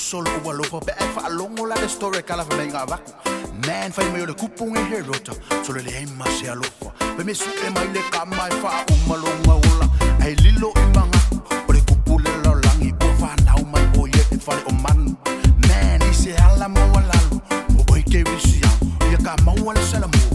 solo uwalofa pe ai fa longo la de story kala fa menga vaku man fa me le kupung e herota solo le ema se alofa pe me su e mai le kama e fa umalonga ola ai lilo imanga o le kupule la langi o fa na o mai boye e fa o man man ise ala mo wala o boy ke visia ya ka mo wala salamu